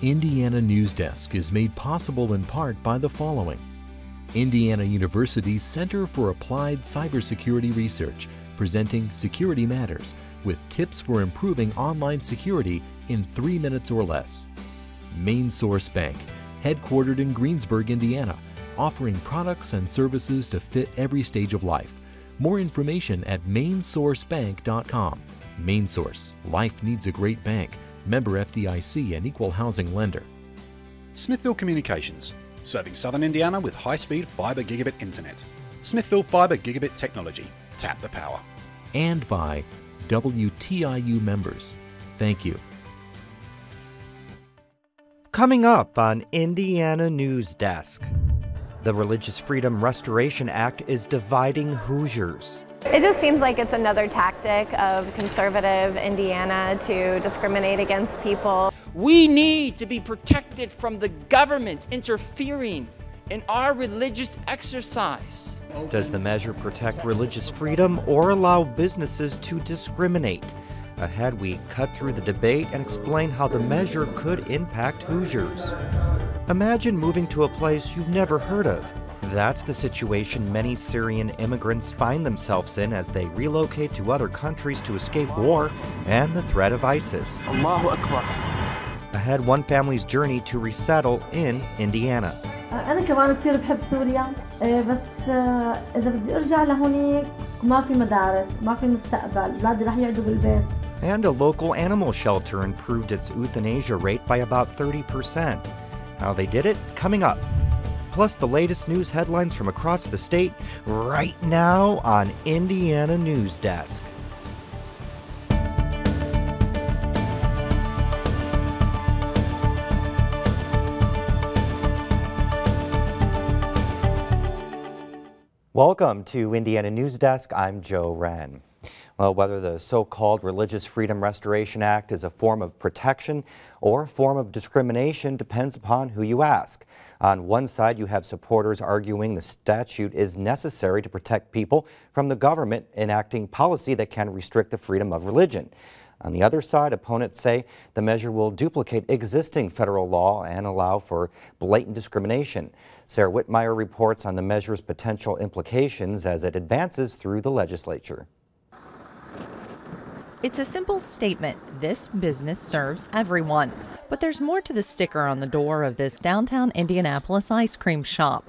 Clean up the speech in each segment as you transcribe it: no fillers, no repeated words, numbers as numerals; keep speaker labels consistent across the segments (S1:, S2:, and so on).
S1: Indiana Newsdesk is made possible in part by the following. Indiana University's Center for Applied Cybersecurity Research, presenting Security Matters with tips for improving online security in 3 minutes or less. Main Source Bank, headquartered in Greensburg, Indiana, offering products and services to fit every stage of life. More information at mainsourcebank.com. Main Source, life needs a great bank. Member FDIC and equal housing lender.
S2: Smithville Communications, serving Southern Indiana with high-speed fiber gigabit internet. Smithville Fiber Gigabit Technology. Tap the power.
S1: And by WTIU members. Thank you.
S3: Coming up on Indiana Newsdesk, the Religious Freedom Restoration Act is dividing Hoosiers.
S4: It just seems like it's another tactic of conservative Indiana to discriminate against people.
S5: We need to be protected from the government interfering in our religious exercise.
S3: Does the measure protect religious freedom or allow businesses to discriminate? Ahead, we cut through the debate and explain how the measure could impact Hoosiers. Imagine moving to a place you've never heard of. That's the situation many Syrian immigrants find themselves in as they relocate to other countries to escape war and the threat of ISIS.
S5: Allahu Akbar.
S3: Ahead, one family's journey to resettle in Indiana.
S6: أنا كمان كثير بحب سوريا بس إذا بدي أرجع لهونيك ما في مدارس ما في مستقبل أولادي رح يقعدوا بالبيت.
S3: And a local animal shelter improved its euthanasia rate by about 30%. How they did it? Coming up. Plus the latest news headlines from across the state right now on Indiana Newsdesk. Welcome to Indiana Newsdesk. I'm Joe Wren. Well, whether the so-called Religious Freedom Restoration Act is a form of protection or a form of discrimination depends upon who you ask. On one side, you have supporters arguing the statute is necessary to protect people from the government enacting policy that can restrict the freedom of religion. On the other side, opponents say the measure will duplicate existing federal law and allow for blatant discrimination. Sarah Whitmire reports on the measure's potential implications as it advances through the legislature.
S7: It's a simple statement. This business serves everyone. But there's more to the sticker on the door of this downtown Indianapolis ice cream shop.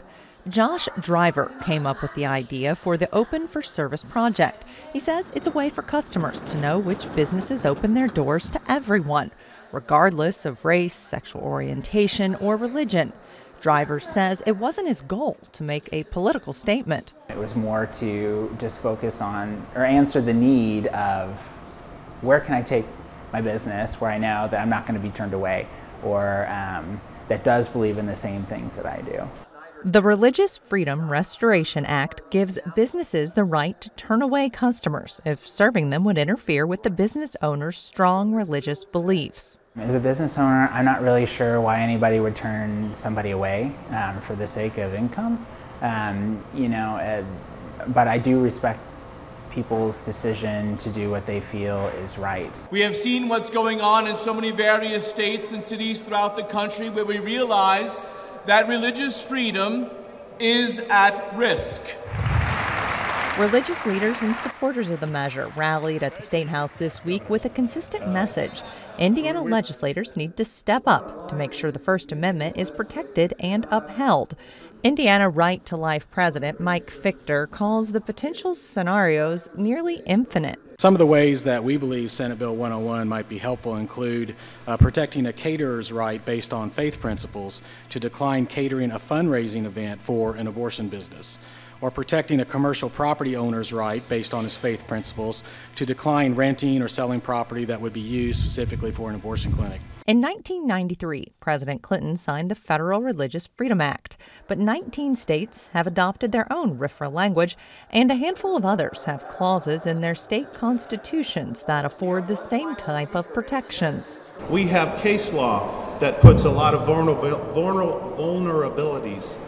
S7: Josh Driver came up with the idea for the Open for Service project. He says it's a way for customers to know which businesses open their doors to everyone, regardless of race, sexual orientation, or religion. Driver says it wasn't his goal to make a political statement.
S8: It was more to just focus on or answer the need of where can I take my business where I know that I'm not going to be turned away or that does believe in the same things that I do.
S7: The Religious Freedom Restoration Act gives businesses the right to turn away customers if serving them would interfere with the business owner's strong religious beliefs.
S8: As a business owner, I'm not really sure why anybody would turn somebody away for the sake of income. But I do respect people's decision to do what they feel is right.
S9: We have seen what's going on in so many various states and cities throughout the country where we realize that religious freedom is at risk.
S7: Religious leaders and supporters of the measure rallied at the State House this week with a consistent message. Indiana legislators need to step up to make sure the First Amendment is protected and upheld. Indiana Right to Life President Mike Fichter calls the potential scenarios nearly infinite.
S10: Some of the ways that we believe Senate Bill 101 might be helpful include protecting a caterer's right based on faith principles to decline catering a fundraising event for an abortion business, or protecting a commercial property owner's right based on his faith principles to decline renting or selling property that would be used specifically for an abortion clinic.
S7: In 1993, President Clinton signed the Federal Religious Freedom Act, but 19 states have adopted their own RFRA language, and a handful of others have clauses in their state constitutions that afford the same type of protections.
S11: We have case law that puts a lot of vulnerabilities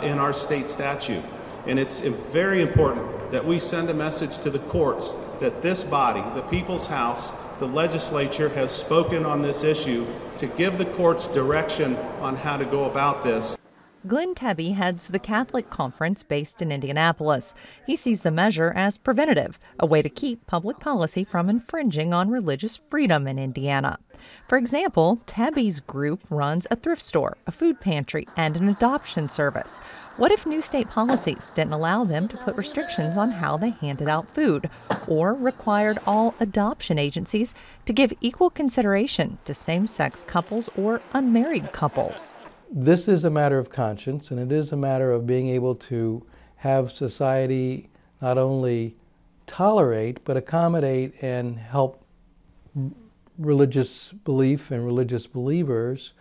S11: in our state statute, and it's very important that we send a message to the courts that this body, the People's House, the legislature, has spoken on this issue to give the courts direction on how to go about this.
S7: Glenn Tebby heads the Catholic Conference based in Indianapolis. He sees the measure as preventative, a way to keep public policy from infringing on religious freedom in Indiana. For example, Tebby's group runs a thrift store, a food pantry, and an adoption service. What if new state policies didn't allow them to put restrictions on how they handed out food, or required all adoption agencies to give equal consideration to same-sex couples or unmarried couples?
S12: This is a matter of conscience, and it is a matter of being able to have society not only tolerate, but accommodate and help religious belief and religious believers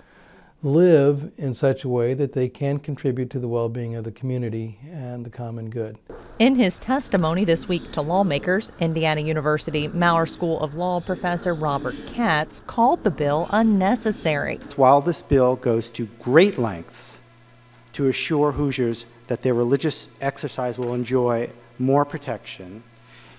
S12: live in such a way that they can contribute to the well-being of the community and the common good.
S7: In his testimony this week to lawmakers, Indiana University Maurer School of Law professor Robert Katz called the bill unnecessary.
S13: While this bill goes to great lengths to assure Hoosiers that their religious exercise will enjoy more protection,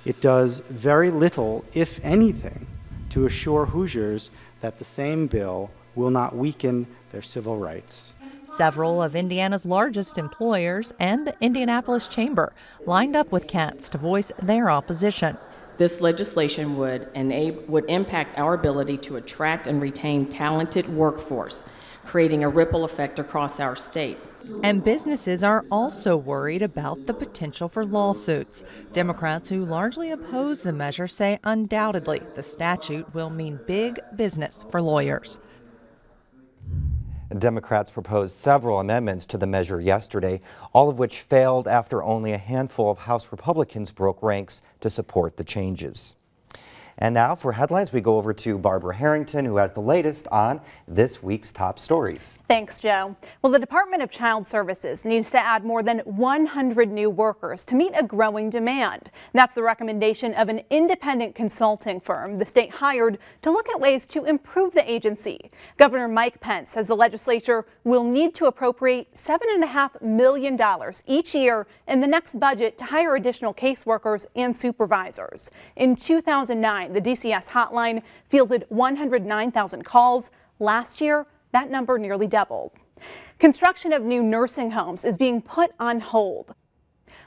S13: it does very little, if anything, to assure Hoosiers that the same bill will not weaken their civil rights.
S7: Several of Indiana's largest employers and the Indianapolis Chamber lined up with Katz to voice their opposition.
S14: This legislation would impact our ability to attract and retain talented workforce, creating a ripple effect across our state.
S7: And businesses are also worried about the potential for lawsuits. Democrats who largely oppose the measure say undoubtedly the statute will mean big business for lawyers.
S3: Democrats proposed several amendments to the measure yesterday, all of which failed after only a handful of House Republicans broke ranks to support the changes. And now for headlines, we go over to Barbara Harrington, who has the latest on this week's top stories.
S15: Thanks, Joe. Well, the Department of Child Services needs to add more than 100 new workers to meet a growing demand. That's the recommendation of an independent consulting firm the state hired to look at ways to improve the agency. Governor Mike Pence says the legislature will need to appropriate $7.5 million each year in the next budget to hire additional caseworkers and supervisors. In 2009, the DCS hotline fielded 109,000 calls. Last year, that number nearly doubled. Construction of new nursing homes is being put on hold.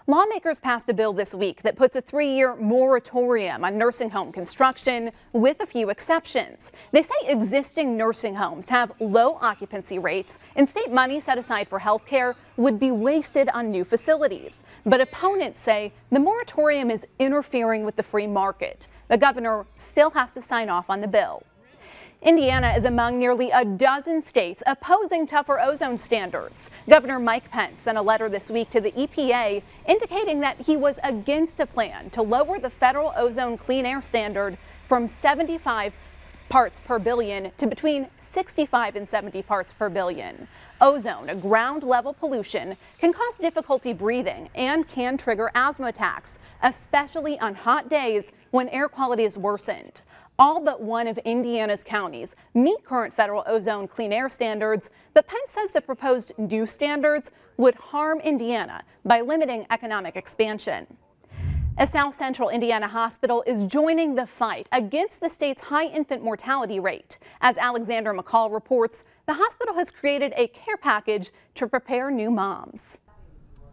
S15: Lawmakers passed a bill this week that puts a 3-year moratorium on nursing home construction with a few exceptions. They say existing nursing homes have low occupancy rates and state money set aside for health care would be wasted on new facilities. But opponents say the moratorium is interfering with the free market. The governor still has to sign off on the bill. Indiana is among nearly a dozen states opposing tougher ozone standards. Governor Mike Pence sent a letter this week to the EPA indicating that he was against a plan to lower the federal ozone clean air standard from 75 parts per billion to between 65 and 70 parts per billion. Ozone, a ground level pollution, can cause difficulty breathing and can trigger asthma attacks, especially on hot days when air quality is worsened. All but one of Indiana's counties meet current federal ozone clean air standards, but Pence says the proposed new standards would harm Indiana by limiting economic expansion. A South Central Indiana hospital is joining the fight against the state's high infant mortality rate. As Alexander McCall reports, the hospital has created a care package to prepare new moms.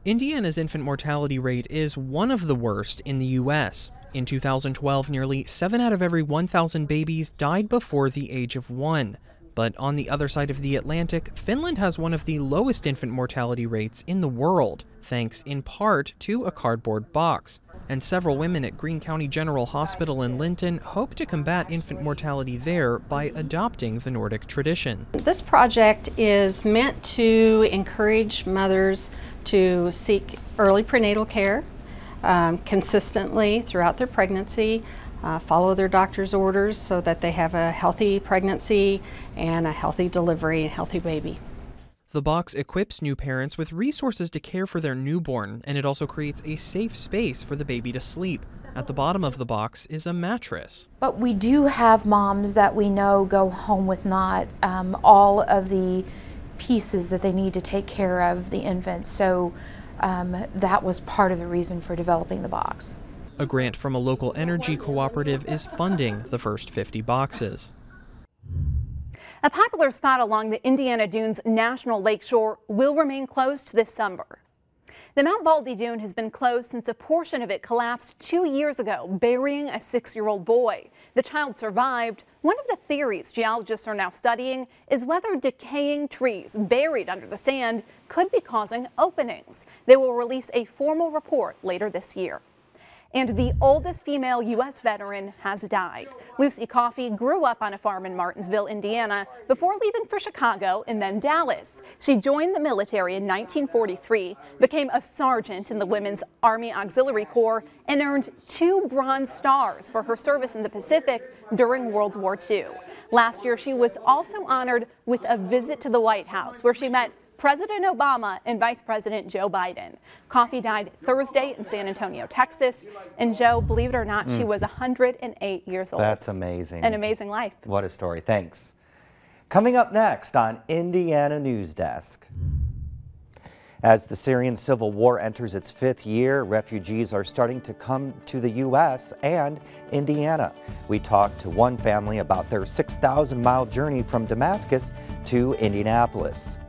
S16: Indiana's infant mortality rate is one of the worst in the U.S. In 2012, nearly 7 out of every 1,000 babies died before the age of 1. But on the other side of the Atlantic, Finland has one of the lowest infant mortality rates in the world, thanks in part to a cardboard box. And several women at Greene County General Hospital in Linton hope to combat infant mortality there by adopting the Nordic tradition.
S17: This project is meant to encourage mothers to seek early prenatal care consistently throughout their pregnancy, follow their doctor's orders so that they have a healthy pregnancy and a healthy delivery and healthy baby.
S16: The box equips new parents with resources to care for their newborn, and it also creates a safe space for the baby to sleep. At the bottom of the box is a mattress.
S18: But we do have moms that we know go home with not all of the pieces that they need to take care of the infants. So that was part of the reason for developing the box.
S16: A grant from a local energy cooperative is funding the first 50 boxes.
S15: A popular spot along the Indiana Dunes National Lakeshore will remain closed this summer. The Mount Baldy Dune has been closed since a portion of it collapsed 2 years ago, burying a 6-year-old boy. The child survived. One of the theories geologists are now studying is whether decaying trees buried under the sand could be causing openings. They will release a formal report later this year. And the oldest female U.S. veteran has died. Lucy Coffey grew up on a farm in Martinsville, Indiana, before leaving for Chicago and then Dallas. She joined the military in 1943, became a sergeant in the Women's Army Auxiliary Corps, and earned 2 Bronze Stars for her service in the Pacific during World War II. Last year, she was also honored with a visit to the White House, where she met President Obama and Vice President Joe Biden. Coffey died Thursday in San Antonio, Texas. And Joe, believe it or not, she was 108 years old.
S3: That's amazing.
S15: An amazing life.
S3: What a story. Thanks. Coming up next on Indiana Newsdesk. As the Syrian civil war enters its 5th year, refugees are starting to come to the U.S. and Indiana. We talked to one family about their 6,000-mile journey from Damascus to Indianapolis,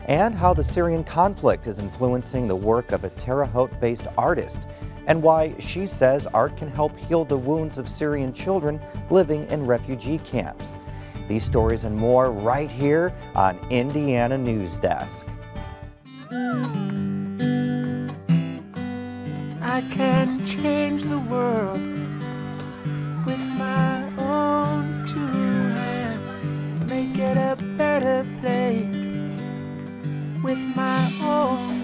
S3: and how the Syrian conflict is influencing the work of a Terre Haute-based artist, and why she says art can help heal the wounds of Syrian children living in refugee camps. These stories and more right here on Indiana Newsdesk.
S19: I can change the world with my own 2 hands, make it a better place. With my own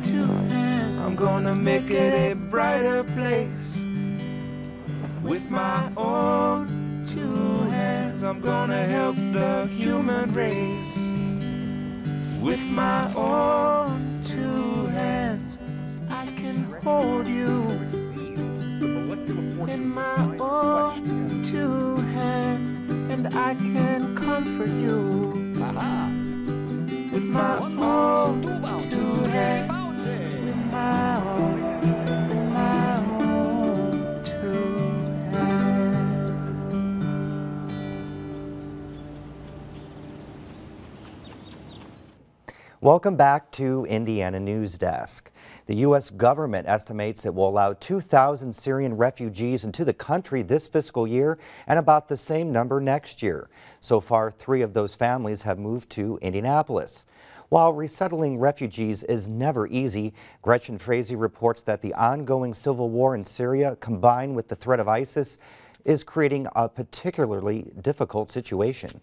S19: 2 hands, I'm gonna make it a brighter place. With my own 2 hands, I'm gonna help the human race. With my own 2 hands, I can hold you. In my own 2 hands, and I can comfort you. With my own 2 hands, with my own 2 hands.
S3: Welcome back to Indiana Newsdesk. The U.S. government estimates it will allow 2,000 Syrian refugees into the country this fiscal year and about the same number next year. So far, 3 of those families have moved to Indianapolis. While resettling refugees is never easy, Gretchen Frazee reports that the ongoing civil war in Syria, combined with the threat of ISIS, is creating a particularly difficult situation.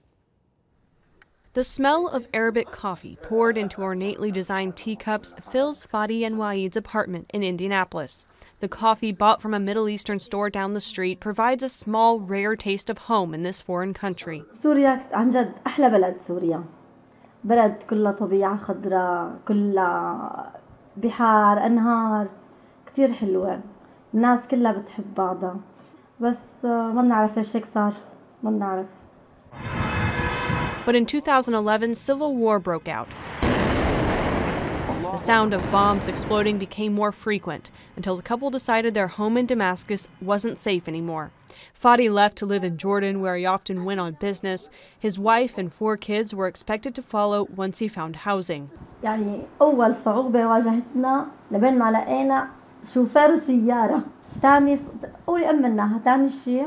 S20: The smell of Arabic coffee poured into ornately designed teacups fills Fadi and Waid's apartment in Indianapolis. The coffee bought from a Middle Eastern store down the street provides a small, rare taste of home in this foreign country.
S6: سوريا عن جد أحلى بلد سوريا. بلد كلها طبيعة خضراء، كلها بحار، أنهار، كتير حلوة. الناس كلها بتحب بعضها. بس ما بنعرف ليش هيك صار، ما بنعرف.
S20: But in 2011, civil war broke out. The sound of bombs exploding became more frequent until the couple decided their home in Damascus wasn't safe anymore. Fadi left to live in Jordan, where he often went on business. His wife and 4 kids were expected to follow once he found housing.
S6: يعني أول صعوبة واجهتنا لبين ما لقينا شوفير وسيارة. تاني قولي أمناها تاني شيء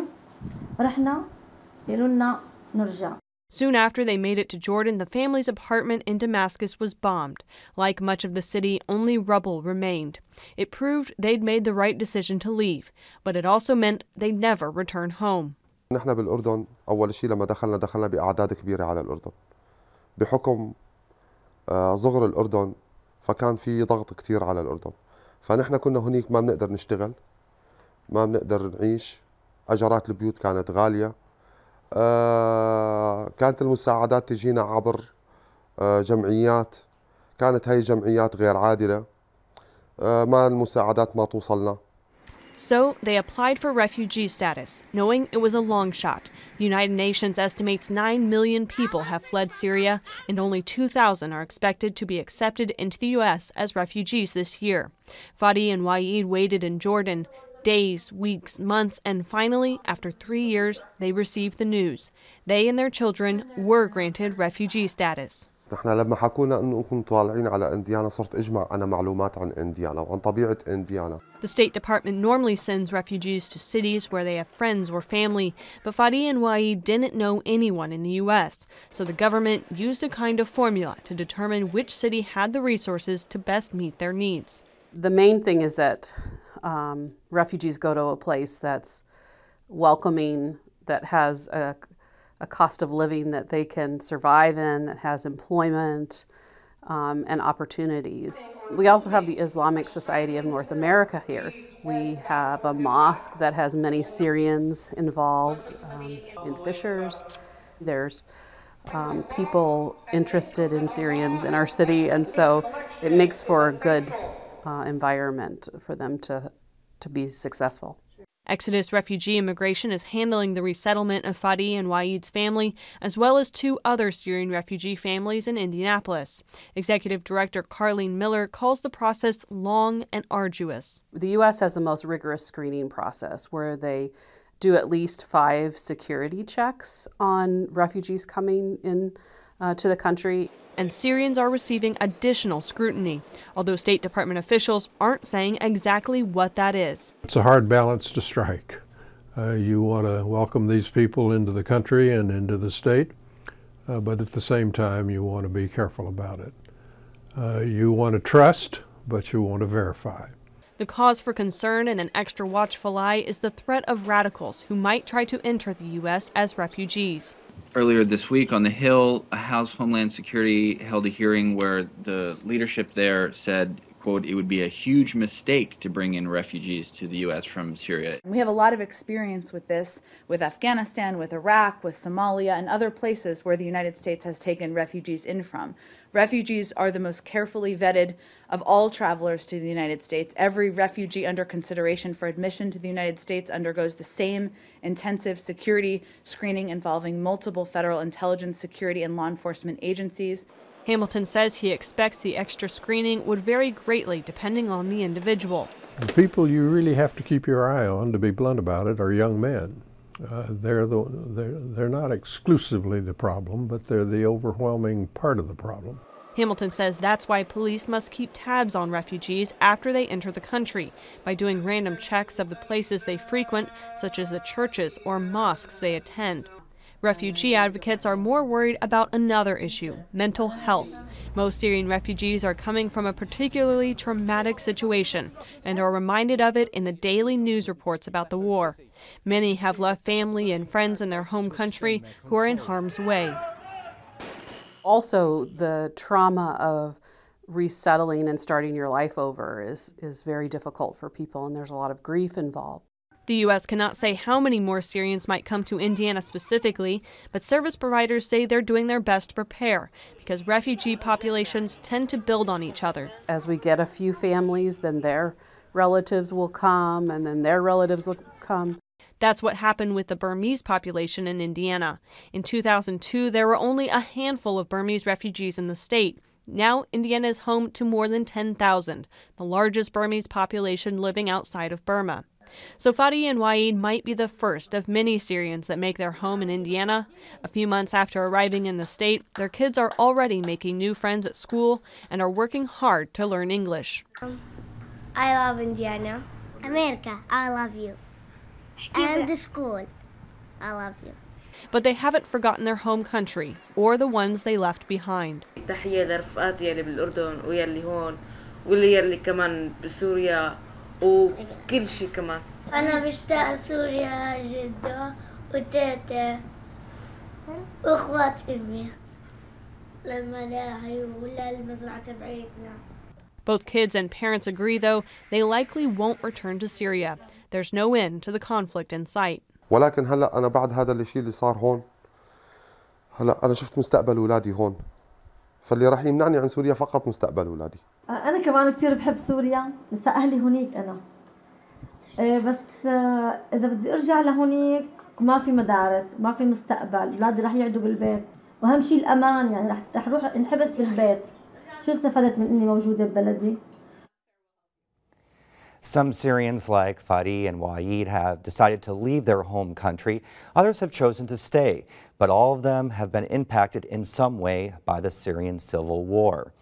S6: رحنا قالوا لنا نرجع.
S20: Soon after they made it to Jordan, the family's apartment in Damascus was bombed. Like much of the city, only rubble remained. It proved they'd made the right decision to leave, but it also meant they'd never return home.
S21: نحن بالأردن أول شيء لما دخلنا بأعداد كبيرة على الأردن. بحكم صغر الأردن فكان في ضغط كتير على الأردن. فنحن كنا هنيك ما بنقدر نشتغل، ما بنقدر نعيش. أجارات البيوت كانت غالية. كانت المساعدات تجينا عبر جمعيات، كانت هاي جمعيات غير عادلة، ما المساعدات ما توصلنا.
S20: So they applied for refugee status, knowing it was a long shot. The United Nations estimates 9 million people have fled Syria, and only 2,000 are expected to be accepted into the U.S. as refugees this year. Fadi and Waid waited in Jordan days, weeks, months, and finally, after 3 years, they received the news. They and their children were granted refugee status.
S21: نحن لما حكونا انه انكم طالعين على انديانا صرت اجمع انا معلومات عن انديانا وعن طبيعه انديانا.
S20: The State Department normally sends refugees to cities where they have friends or family, but Fadi and Waid didn't know anyone in the U.S., so the government used a kind of formula to determine which city had the resources to best meet their needs.
S2: The main thing is that refugees go to a place that's welcoming, that has a cost of living that they can survive in, that has employment and opportunities. We also have the Islamic Society of North America here. We have a mosque that has many Syrians involved in Fishers. There's people interested in Syrians in our city, and so it makes for a good environment for them to be successful.
S20: Exodus Refugee Immigration is handling the resettlement of Fadi and Waid's family, as well as 2 other Syrian refugee families in Indianapolis. Executive Director Carlene Miller calls the process long and arduous.
S2: The U.S. has the most rigorous screening process where they do at least 5 security checks on refugees coming in to the country.
S20: And Syrians are receiving additional scrutiny, although State Department officials aren't saying exactly what that is.
S22: It's a hard balance to strike. You want to welcome these people into the country and into the state, but at the same time you want to be careful about it. You want to trust, but you want to verify.
S20: The cause for concern and an extra watchful eye is the threat of radicals who might try to enter the U.S. as refugees.
S23: Earlier this week on the Hill, House Homeland Security held a hearing where the leadership there said, quote, it would be a huge mistake to bring in refugees to the U.S. from Syria.
S24: We have a lot of experience with this, with Afghanistan, with Iraq, with Somalia, and other places where the United States has taken refugees in from. Refugees are the most carefully vetted of all travelers to the United States. Every refugee under consideration for admission to the United States undergoes the same intensive security screening involving multiple federal intelligence, security, and law enforcement agencies.
S20: Hamilton says he expects the extra screening would vary greatly depending on the individual.
S22: The people you really have to keep your eye on, to be blunt about it, are young men. They're not exclusively the problem, but they're the overwhelming part of the problem.
S20: Hamilton says that's why police must keep tabs on refugees after they enter the country by doing random checks of the places they frequent, such as the churches or mosques they attend. Refugee advocates are more worried about another issue, mental health. Most Syrian refugees are coming from a particularly traumatic situation and are reminded of it in the daily news reports about the war. Many have left family and friends in their home country who are in harm's way.
S2: Also, the trauma of resettling and starting your life over is very difficult for people, and there's a lot of grief involved.
S20: The U.S. cannot say how many more Syrians might come to Indiana specifically, but service providers say they're doing their best to prepare because refugee populations tend to build on each other.
S2: As we get a few families, then their relatives will come, and then their relatives will come.
S20: That's what happened with the Burmese population in Indiana. In 2002, there were only a handful of Burmese refugees in the state. Now, Indiana is home to more than 10,000, the largest Burmese population living outside of Burma. So Fadi and Waid might be the first of many Syrians that make their home in Indiana. A few months after arriving in the state, their kids are already making new friends at school and are working hard to learn English.
S25: I love Indiana. America, I love you. And the school, I love you.
S20: But they haven't forgotten their home country or the ones they left behind.
S26: تحية لرفقاتي يلي بالأردن ويلي هون واللي يلي كمان بسوريا وكل شيء كمان.
S25: أنا بشتاق سوريا جدا وتيتا وإخوات أمي للملاهي وللمزرعة تبعيتنا.
S20: Both kids and parents agree, though, they likely won't return to Syria. There's no end to the conflict in sight.
S21: ولكن هلا أنا بعد هذا الشيء اللي صار هون هلا أنا شفت مستقبل أولادي هون فاللي راح يمنعني عن سوريا فقط مستقبل أولادي.
S6: أنا كمان كثير بحب سوريا، لسه أهلي هنيك أنا. بس إذا بدي أرجع لهونيك ما في مدارس ما في مستقبل، أولادي رح يقعدوا بالبيت، وأهم شيء الأمان، يعني رح أروح انحبس بالبيت. شو استفدت من إني موجودة ببلدي؟
S3: Some Syrians like Fadi and Waid have decided to leave their home country. Others have chosen to stay, but all of them have been impacted in some way by the Syrian civil war.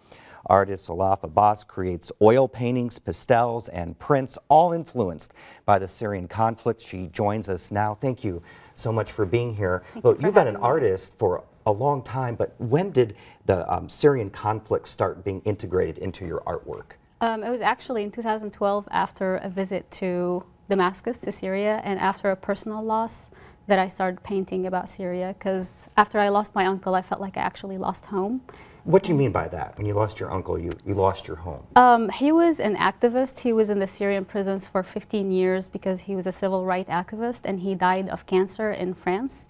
S3: Artist Olaf Abbas creates oil paintings, pastels, and prints, all influenced by the Syrian conflict. She joins us now. Thank you so much for being here. Look, you've been an artist for a long time, but when did the Syrian conflict start being integrated into your artwork?
S1: It was actually in 2012 after a visit to Damascus, to Syria, and after a personal loss that I started painting about Syria, because after I lost my uncle, I felt like I actually lost home.
S3: What do you mean by that? When you lost your uncle, you lost your home?
S1: He was an activist. He was in the Syrian prisons for 15 years because he was a civil rights activist, and he died of cancer in France.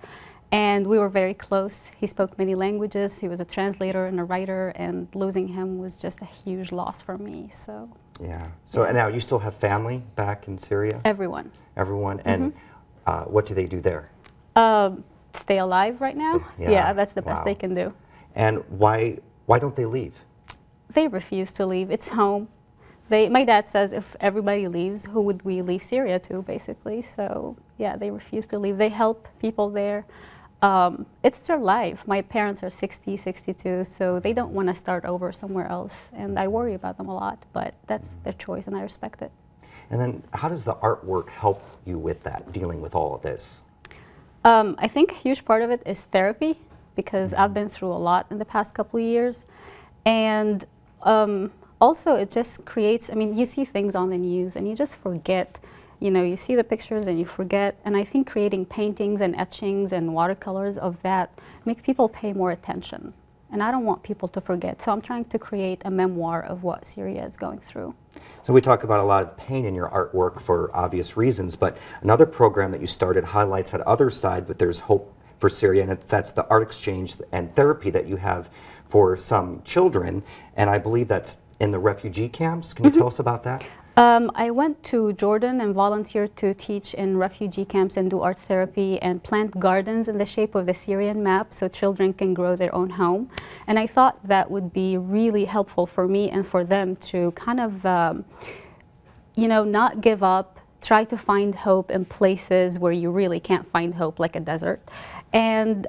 S1: And we were very close. He spoke many languages. He was a translator and a writer, and losing him was just a huge loss for me. So
S3: yeah. So and now you still have family back in Syria?
S1: Everyone.
S3: Everyone. And what do they do there?
S1: Stay alive right now. Yeah, that's the best they can do.
S3: And why don't they leave?
S1: They refuse to leave. It's home. My dad says if everybody leaves, who would we leave Syria to, basically? So yeah, they refuse to leave. They help people there. It's their life. My parents are 60, 62, so they don't want to start over somewhere else. And I worry about them a lot, but that's their choice and I respect it.
S3: And then how does the artwork help you with that, dealing with all of this?
S1: I think a huge part of it is therapy, because I've been through a lot in the past couple of years. And also it just creates, I mean, you see things on the news and you just forget. You know, you see the pictures and you forget, and I think creating paintings and etchings and watercolors of that make people pay more attention. And I don't want people to forget, so I'm trying to create a memoir of what Syria is going through.
S3: So we talk about a lot of pain in your artwork for obvious reasons, but another program that you started highlights that other side, but there's hope for Syria, and that's the art exchange and therapy that you have for some children, and I believe that's in the refugee camps. Can you tell us about that?
S1: I went to Jordan and volunteered to teach in refugee camps and do art therapy and plant gardens in the shape of the Syrian map so children can grow their own home. And I thought that would be really helpful for me and for them to kind of, you know, not give up, try to find hope in places where you really can't find hope, like a desert. And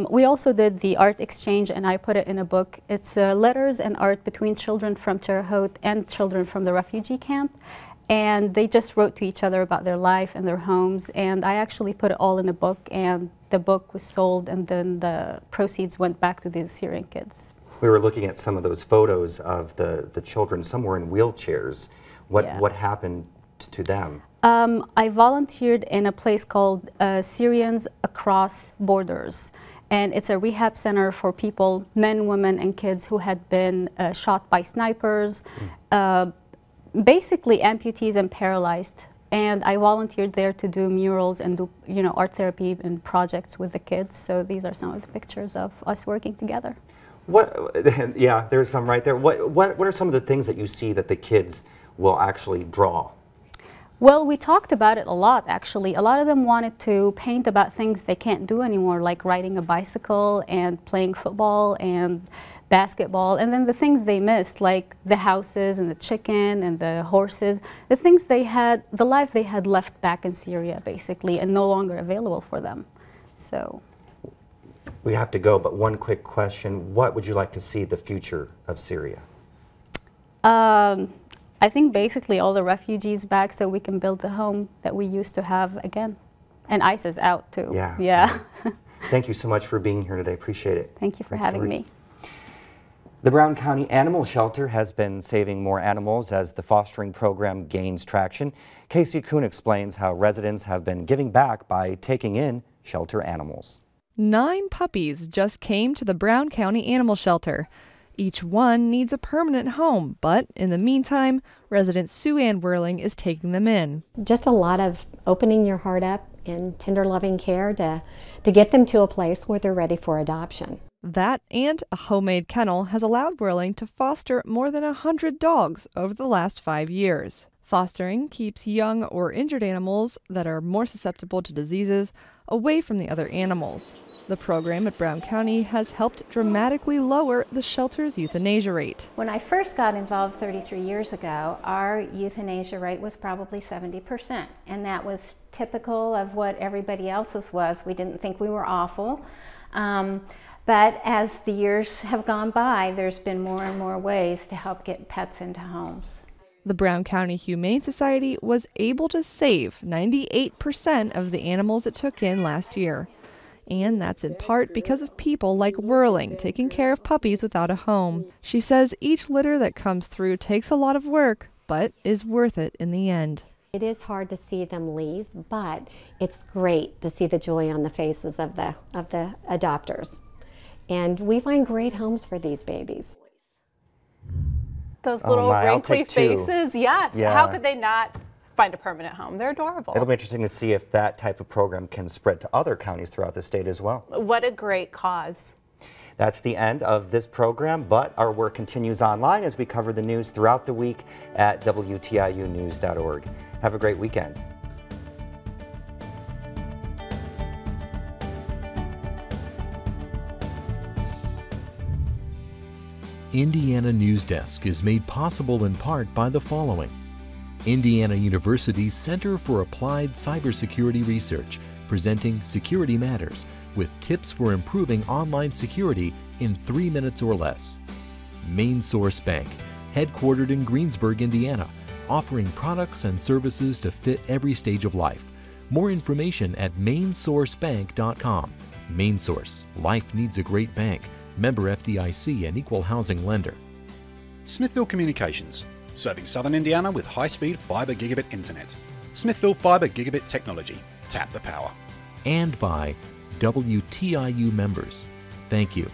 S1: we also did the art exchange, and I put it in a book. It's letters and art between children from Terre Haute and children from the refugee camp. And they just wrote to each other about their life and their homes. And I actually put it all in a book, and the book was sold, and then the proceeds went back to the Syrian kids.
S3: We were looking at some of those photos of the children. Some were in wheelchairs. What happened to them?
S1: I volunteered in a place called Syrians Across Borders, and it's a rehab center for people, men, women, and kids who had been shot by snipers, basically amputees and paralyzed. And I volunteered there to do murals and do, you know, art therapy and projects with the kids. So these are some of the pictures of us working together.
S3: Yeah, there's some right there. What are some of the things that you see that the kids will actually draw?
S1: Well, we talked about it a lot, actually. A lot of them wanted to paint about things they can't do anymore, like riding a bicycle and playing football and basketball. And then the things they missed, like the houses and the chicken and the horses, the things they had, the life they had left back in Syria, basically, and no longer available for them. So
S3: we have to go, but one quick question. What would you like to see the future of Syria?
S1: I think basically all the refugees back so we can build the home that we used to have again. And ISIS out too. Yeah.
S3: Thank you so much for being here today. Appreciate it.
S1: Thank you for having me.
S3: The Brown County Animal Shelter has been saving more animals as the fostering program gains traction. Casey Kuhn explains how residents have been giving back by taking in shelter animals.
S4: 9 puppies just came to the Brown County Animal Shelter. Each one needs a permanent home, but in the meantime, resident Sue Ann Whirling is taking them in.
S5: Just a lot of opening your heart up in tender, loving care to get them to a place where they're ready for adoption.
S4: That and a homemade kennel has allowed Whirling to foster more than 100 dogs over the last 5 years. Fostering keeps young or injured animals that are more susceptible to diseases away from the other animals. The program at Brown County has helped dramatically lower the shelter's euthanasia rate.
S5: When I first got involved 33 years ago, our euthanasia rate was probably 70%, and that was typical of what everybody else's was. We didn't think we were awful. But as the years have gone by, there's been more and more ways to help get pets into homes.
S4: The Brown County Humane Society was able to save 98% of the animals it took in last year. And that's in part because of people like Whirling taking care of puppies without a home. She says each litter that comes through takes a lot of work, but is worth it in the end.
S5: It is hard to see them leave, but it's great to see the joy on the faces of the adopters. And we find great homes for these babies.
S15: Those little wrinkly faces, yes. Yeah. How could they not find a permanent home? They're adorable.
S3: It'll be interesting to see if that type of program can spread to other counties throughout the state as well.
S15: What a great cause.
S3: That's the end of this program, but our work continues online as we cover the news throughout the week at WTIUnews.org. Have a great weekend.
S8: Indiana Newsdesk is made possible in part by the following. Indiana University's Center for Applied Cybersecurity Research, presenting Security Matters, with tips for improving online security in 3 minutes or less. Main Source Bank, headquartered in Greensburg, Indiana, offering products and services to fit every stage of life. More information at mainsourcebank.com. Main Source, life needs a great bank. Member FDIC and equal housing lender.
S9: Smithville Communications, serving Southern Indiana with high-speed fiber gigabit internet. Smithville Fiber Gigabit Technology. Tap the power.
S8: And by WTIU members. Thank you.